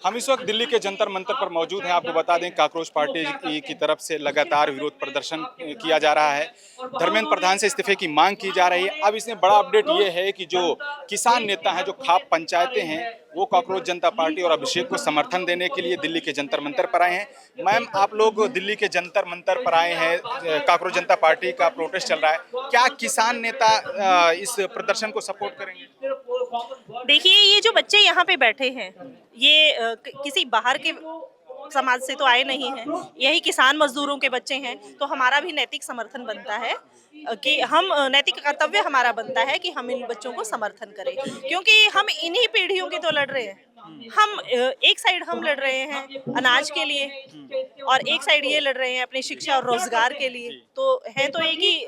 हम इस वक्त दिल्ली के जंतर मंतर पर मौजूद हैं। आपको बता दें, काकरोच पार्टी की तरफ से लगातार विरोध प्रदर्शन किया जा रहा है। धर्मेंद्र प्रधान से इस्तीफे की मांग की जा रही है। अब इसमें बड़ा अपडेट ये है कि जो किसान नेता हैं, जो खाप पंचायतें हैं, वो काकरोच जनता पार्टी और अभिषेक को समर्थन देने के लिए दिल्ली के जंतर मंतर पर आए हैं। मैम, आप लोग दिल्ली के जंतर मंतर पर आए हैं, काकरोच जनता पार्टी का प्रोटेस्ट चल रहा है। क्या किसान नेता इस प्रदर्शन को सपोर्ट करेंगे? देखिए, ये जो बच्चे यहाँ पे बैठे हैं, ये किसी बाहर के समाज से तो आए नहीं हैं। यही किसान मजदूरों के बच्चे हैं। तो हमारा भी नैतिक समर्थन बनता है कि हम नैतिक कर्तव्य हमारा बनता है कि हम इन बच्चों को समर्थन करें, क्योंकि हम इन्हीं पीढ़ियों की तो लड़ रहे हैं। हम एक साइड हम लड़ रहे हैं अनाज के लिए, और एक साइड ये लड़ रहे हैं अपनी शिक्षा और रोजगार के लिए। तो है तो एक ही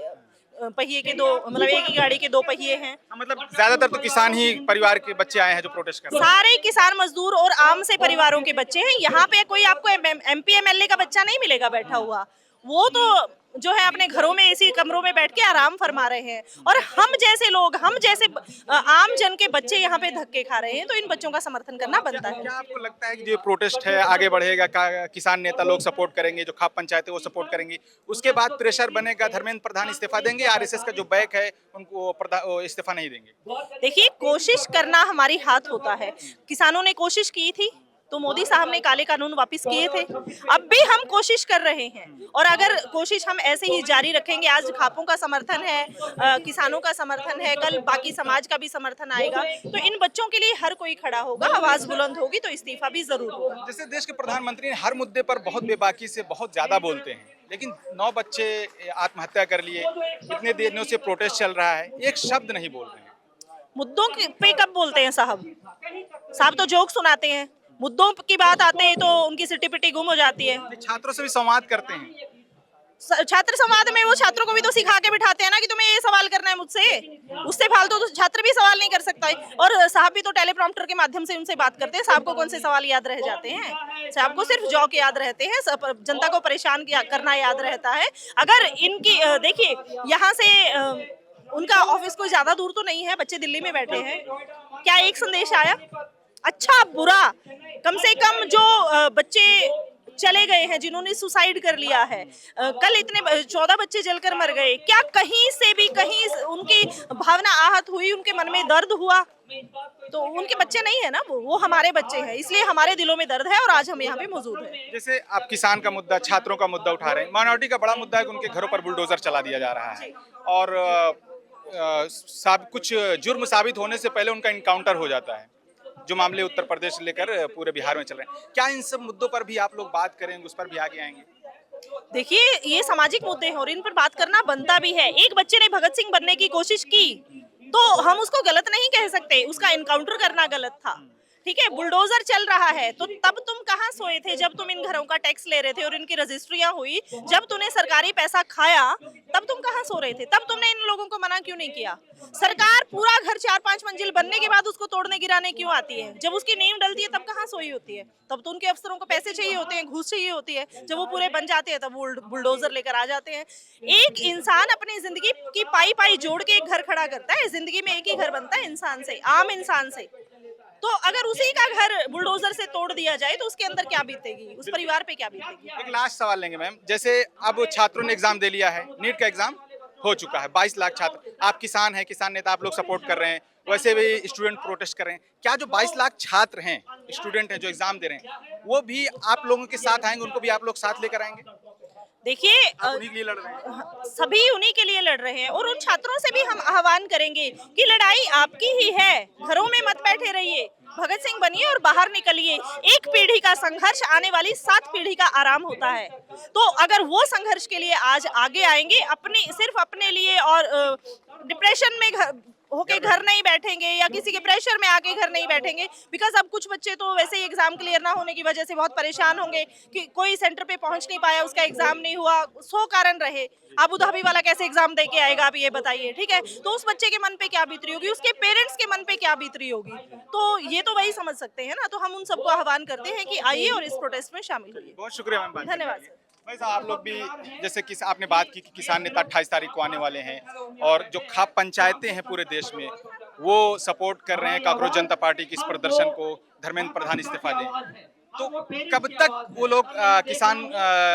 पहिए के दो, मतलब एक ही गाड़ी के दो पहिए हैं। मतलब ज्यादातर तो किसान ही परिवार के बच्चे आए हैं जो प्रोटेस्ट कर रहे हैं। सारे किसान मजदूर और आम से परिवारों के बच्चे हैं। यहाँ पे कोई आपको एमपी एमएलए का बच्चा नहीं मिलेगा बैठा हुआ। वो तो जो है अपने घरों में इसी कमरों में बैठ के आराम फरमा रहे हैं, और हम जैसे लोग, हम जैसे आम जन के बच्चे यहाँ पे धक्के खा रहे हैं। तो इन बच्चों का समर्थन करना बनता है। क्या आपको लगता है कि जो प्रोटेस्ट है आगे बढ़ेगा? किसान नेता लोग सपोर्ट करेंगे, जो खाप पंचायत है वो सपोर्ट करेंगी, उसके बाद प्रेशर बनेगा, धर्मेंद्र प्रधान इस्तीफा देंगे, आरएसएस का जो बैक है उनको वो इस्तीफा नहीं देंगे? देखिए, कोशिश करना हमारी हाथ होता है। किसानों ने कोशिश की थी तो मोदी साहब ने काले कानून वापस किए थे। अब भी हम कोशिश कर रहे हैं, और अगर कोशिश हम ऐसे ही जारी रखेंगे, आज खापों का समर्थन है, किसानों का समर्थन है, कल बाकी समाज का भी समर्थन आएगा, तो इन बच्चों के लिए हर कोई खड़ा होगा, आवाज बुलंद होगी तो इस्तीफा भी जरूर होगा। जैसे देश के प्रधानमंत्री हर मुद्दे पर बहुत बेबाकी से बहुत ज्यादा बोलते हैं, लेकिन 9 बच्चे आत्महत्या कर लिए, इतने दिनों से प्रोटेस्ट चल रहा है, एक शब्द नहीं बोल रहे हैं। मुद्दों पे कब बोलते हैं साहब? साहब तो जोक सुनाते हैं, मुद्दों की बात आते हैं तो उनकी सिटी पिटी गुम हो जाती है। छात्रों से भी संवाद करते हैं। छात्र संवाद में वो छात्रों को भी तो सिखा के बिठाते हैं ना कि तुम्हें ये सवाल करना है मुझसे। उससे फालतू तो छात्र भी सवाल नहीं कर सकता है। और साहब भी तो टेलीप्रॉम्प्टर के माध्यम से उनसे बात करते हैं। साहब को कौन से सवाल याद रह जाते हैं? साहब को सिर्फ जॉक याद रहते हैं, जनता को परेशान करना याद रहता है। अगर इनकी देखिए, यहाँ से उनका ऑफिस कोई ज्यादा दूर तो नहीं है, बच्चे दिल्ली में बैठे हैं। क्या एक संदेश आया? अच्छा बुरा, कम से कम जो बच्चे चले गए हैं, जिन्होंने सुसाइड कर लिया है, कल इतने 14 बच्चे जलकर मर गए, क्या कहीं से भी कहीं उनकी भावना आहत हुई, उनके मन में दर्द हुआ? तो उनके बच्चे नहीं है ना, वो हमारे बच्चे हैं, इसलिए हमारे दिलों में दर्द है और आज हम यहाँ पे मौजूद हैं। जैसे आप किसान का मुद्दा, छात्रों का मुद्दा उठा रहे हैं, माइनॉरिटी का बड़ा मुद्दा है कि उनके घरों पर बुलडोजर चला दिया जा रहा है, और कुछ जुर्म साबित होने से पहले उनका इनकाउंटर हो जाता है, जो मामले उत्तर प्रदेश से लेकर पूरे बिहार में चल रहे हैं। क्या इन सब मुद्दों पर भी आप लोग बात करेंगे, उस पर भी आगे आएंगे? देखिए, ये सामाजिक मुद्दे हैं और इन पर बात करना बनता भी है। एक बच्चे ने भगत सिंह बनने की कोशिश की तो हम उसको गलत नहीं कह सकते, उसका एनकाउंटर करना गलत था। ठीक है, बुलडोजर चल रहा है तो तब तुम कहाँ सोए थे जब तुम इन घरों का टैक्स ले रहे थे और इनकी रजिस्ट्रियां हुई? जब तूने सरकारी पैसा खाया तब तुम कहाँ सो रहे थे? तब तुमने इन लोगों को मना क्यों नहीं किया? सरकार पूरा घर 4-5 मंजिल बनने के बाद उसको तोड़ने गिराने क्यों आती है? जब उसकी नींव डलती है तब कहाँ सोई होती है? तब तो उनके अफसरों को पैसे चाहिए होते हैं, घूस चाहिए होती है। जब वो पूरे बन जाते हैं तब वो बुलडोजर लेकर आ जाते हैं। एक इंसान अपनी जिंदगी की पाई पाई जोड़ के एक घर खड़ा करता है। जिंदगी में एक ही घर बनता है इंसान से, आम इंसान से। तो अगर उसी का घर बुलडोजर से तोड़ दिया जाए तो उसके अंदर क्या बीतेगी, उस परिवार पे क्या बीतेगी? एक लास्ट सवाल लेंगे मैम। जैसे अब छात्रों ने एग्जाम दे लिया है, नीट का एग्जाम हो चुका है, 22 लाख छात्र, आप किसान हैं, किसान नेता, आप लोग सपोर्ट कर रहे हैं, वैसे भी स्टूडेंट प्रोटेस्ट कर रहे हैं, क्या जो 22 लाख छात्र हैं, स्टूडेंट हैं जो एग्जाम दे रहे हैं, वो भी आप लोगों के साथ आएंगे, उनको भी आप लोग साथ लेकर आएंगे? देखिए, उन्हीं के लिए लड़ रहे हैं? सभी उन्हीं के लिए लड़ रहे हैं, और उन छात्रों से भी हम आह्वान करेंगे कि लड़ाई आपकी ही है, घरों में मत बैठे रहिए, भगत सिंह बनिए और बाहर निकलिए। एक पीढ़ी का संघर्ष आने वाली 7 पीढ़ी का आराम होता है। तो अगर वो संघर्ष के लिए आज आगे आएंगे, सिर्फ अपने लिए, और डिप्रेशन में होके घर नहीं बैठेंगे या किसी के प्रेशर में आके घर नहीं बैठेंगे, बिकॉज अब कुछ बच्चे तो वैसे ही एग्जाम क्लियर ना होने की वजह से बहुत परेशान होंगे कि कोई सेंटर पे पहुंच नहीं पाया, उसका एग्जाम नहीं हुआ, 100 कारण रहे। अबू धाबी वाला कैसे एग्जाम दे के आएगा, आप ये बताइए? ठीक है, तो उस बच्चे के मन पे क्या बीत रही होगी, उसके पेरेंट्स के मन पे क्या बीत रही होगी? तो ये तो वही समझ सकते हैं ना। तो हम उन सबको आह्वान करते हैं कि आइए और इस प्रोटेस्ट में शामिल होइए। बहुत शुक्रिया मैम। धन्यवाद सर। भाई साहब, आप लोग भी, जैसे कि आपने बात की कि किसान नेता 28 तारीख को आने वाले हैं, और जो खाप पंचायतें हैं पूरे देश में, वो सपोर्ट कर रहे हैं काकरोच जनता पार्टी की इस प्रदर्शन को, धर्मेंद्र प्रधान इस्तीफा दें, तो कब तक वो लोग किसान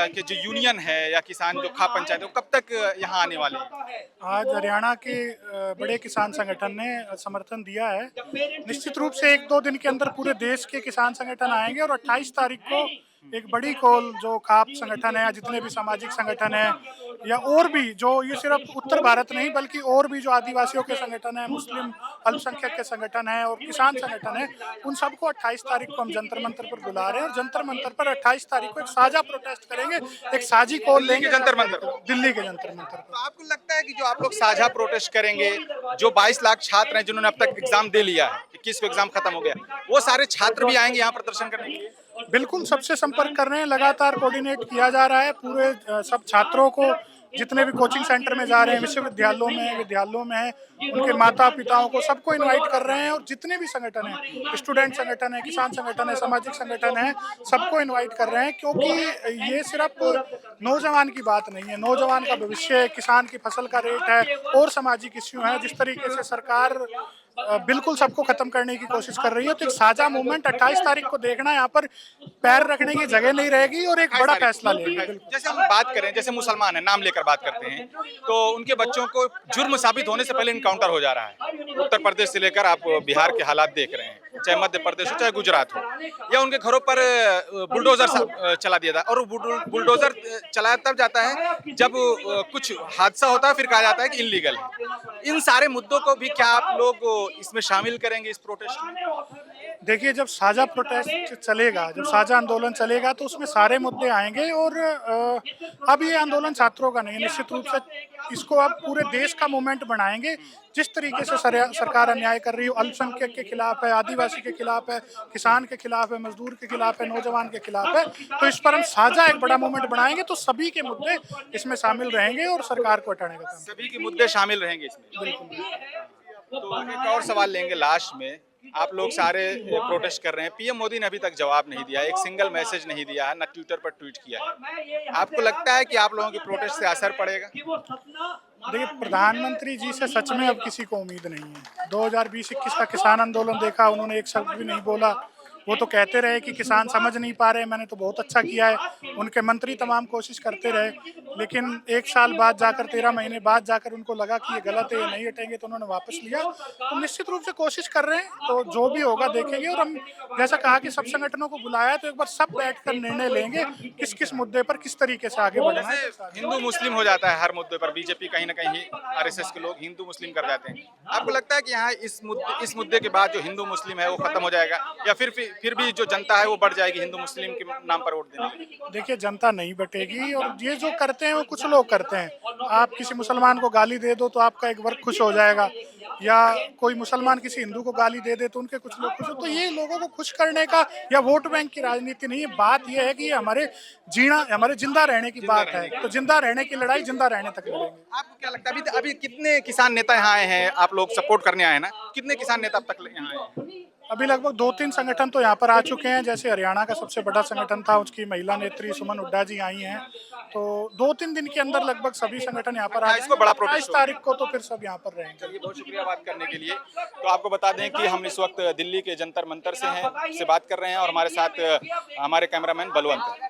के जो यूनियन है या किसान जो खा पंचायत है वो कब तक यहाँ आने वाले हैं? आज हरियाणा के बड़े किसान संगठन ने समर्थन दिया है। निश्चित रूप से 1-2 दिन के अंदर पूरे देश के किसान संगठन आएंगे और 28 तारीख को एक बड़ी कॉल जो खाप संगठन है या जितने भी सामाजिक संगठन है या और भी जो ये सिर्फ उत्तर भारत नहीं बल्कि और भी जो आदिवासियों के संगठन है, मुस्लिम अल्पसंख्यक के संगठन है और किसान संगठन है, उन सबको 28 तारीख को हम जंतर मंतर पर बुला रहे हैं और जंतर मंतर पर 28 तारीख को एक साझा प्रोटेस्ट करेंगे, एक साझी कॉल लेंगे जंतर मंतर दिल्ली के जंतर मंतर पर। तो आपको लगता है कि जो आप लोग साझा प्रोटेस्ट करेंगे, जो 22 लाख छात्र हैं जिन्होंने अब तक एग्जाम दे लिया है, 21 को एग्जाम खत्म हो गया, वो सारे छात्र भी आएंगे यहाँ प्रदर्शन करने के लिए? बिल्कुल, सबसे संपर्क कर रहे हैं, लगातार कोऑर्डिनेट किया जा रहा है। पूरे सब छात्रों को जितने भी कोचिंग सेंटर में जा रहे हैं, विश्वविद्यालयों में हैं, उनके माता पिताओं को सबको इनवाइट कर रहे हैं और जितने भी संगठन हैं, स्टूडेंट संगठन है, किसान संगठन है, सामाजिक संगठन है, सबको इनवाइट कर रहे हैं क्योंकि ये सिर्फ नौजवान की बात नहीं है। नौजवान का भविष्य, किसान की फसल का रेट है और सामाजिक इश्यू है। जिस तरीके से सरकार बिल्कुल सबको खत्म करने की कोशिश कर रही है, तो एक साझा मूवमेंट 28 तारीख को देखना, यहाँ पर पैर रखने की जगह नहीं रहेगी और एक बड़ा फैसला लेंगे। जैसे हम बात करें, जैसे मुसलमान है, नाम लेकर बात करते हैं, तो उनके बच्चों को जुर्म साबित होने से पहले इनकाउंटर हो जा रहा है। उत्तर प्रदेश से लेकर आप बिहार के हालात देख रहे हैं, चाहे मध्य प्रदेश हो चाहे गुजरात हो, या उनके घरों पर बुलडोजर चला दिया था। और बुलडोजर चलाया तब जाता है जब कुछ हादसा होता है, फिर कहा जाता है कि इलीगल है। इन सारे मुद्दों को भी क्या आप लोग इसमें शामिल करेंगे इस प्रोटेस्ट में? देखिए, जब साझा प्रोटेस्ट चलेगा, जब साझा आंदोलन चलेगा तो उसमें सारे मुद्दे आएंगे और अब ये आंदोलन छात्रों का नहीं है, निश्चित रूप से इसको अब पूरे देश का मूवमेंट बनाएंगे। जिस तरीके से सरकार अन्याय कर रही है, अल्पसंख्यक के खिलाफ है, आदिवासी के खिलाफ है, किसान के खिलाफ है, मजदूर के खिलाफ है, नौजवान के खिलाफ है, तो इस पर हम साझा एक बड़ा मूवमेंट बनाएंगे तो सभी के मुद्दे इसमें शामिल रहेंगे और सरकार को हटाने का काम। सभी के मुद्दे शामिल रहेंगे इसमें। बिल्कुल। तो एक और सवाल लेंगे लास्ट में। आप लोग सारे प्रोटेस्ट कर रहे हैं, पीएम मोदी ने अभी तक जवाब नहीं दिया, एक सिंगल मैसेज नहीं दिया है, ना ट्विटर पर ट्वीट किया है। आपको लगता है कि आप लोगों के प्रोटेस्ट से असर पड़ेगा? देखिए, प्रधानमंत्री जी से सच में अब किसी को उम्मीद नहीं है। 2020-21 का किसान आंदोलन देखा, उन्होंने एक शब्द भी नहीं बोला। वो तो कहते रहे कि किसान समझ नहीं पा रहे, मैंने तो बहुत अच्छा किया है। उनके मंत्री तमाम कोशिश करते रहे, लेकिन 1 साल बाद जाकर, 13 महीने बाद जाकर उनको लगा कि ये गलत है, ये नहीं हटेंगे, तो उन्होंने वापस लिया। तो निश्चित रूप से कोशिश कर रहे हैं, तो जो भी होगा देखेंगे। और हम जैसा कहा कि सब संगठनों को बुलाया, तो एक बार सब बैठकर निर्णय लेंगे किस किस मुद्दे पर किस तरीके से आगे बढ़ना है। हिंदू मुस्लिम हो जाता है हर मुद्दे पर, बीजेपी कहीं ना कहीं, आरएसएस के लोग हिंदू मुस्लिम कर जाते हैं। आपको लगता है कि यहाँ इस मुद्दे के बाद जो हिंदू मुस्लिम है वो खत्म हो जाएगा, या फिर भी जो जनता है वो बढ़ जाएगी हिंदू मुस्लिम के नाम पर वोट देने? देखिए, जनता नहीं बटेगी और ये जो करते हैं वो कुछ लोग करते हैं। आप किसी मुसलमान को गाली दे दो तो आपका एक वर्ग खुश हो जाएगा, या कोई मुसलमान किसी हिंदू को गाली दे दे तो उनके कुछ लोग खुश हो। तो ये लोगों को खुश करने का या वोट बैंक की राजनीति नहीं है। बात यह है कि हमारे जिंदा रहने की बात है, तो जिंदा रहने की लड़ाई जिंदा रहने तक लड़ेंगे। आपको क्या लगता है अभी कितने किसान नेता यहाँ आए हैं? आप लोग सपोर्ट करने आए हैं ना, कितने किसान नेता अब तक यहाँ आए हैं? अभी लगभग 2-3 संगठन तो यहाँ पर आ चुके हैं। जैसे हरियाणा का सबसे बड़ा संगठन था, उसकी महिला नेत्री सुमन हुड्डा जी आई हैं। तो 2-3 दिन के अंदर लगभग सभी संगठन यहाँ पर आ जाएंगे। बड़ा 28 तारीख को तो फिर सब यहाँ पर रहेंगे। चलिए, बहुत शुक्रिया बात करने के लिए। तो आपको बता दें कि हम इस वक्त दिल्ली के जंतर मंतर से बात कर रहे हैं और हमारे साथ हमारे कैमरामैन बलवंत हैं।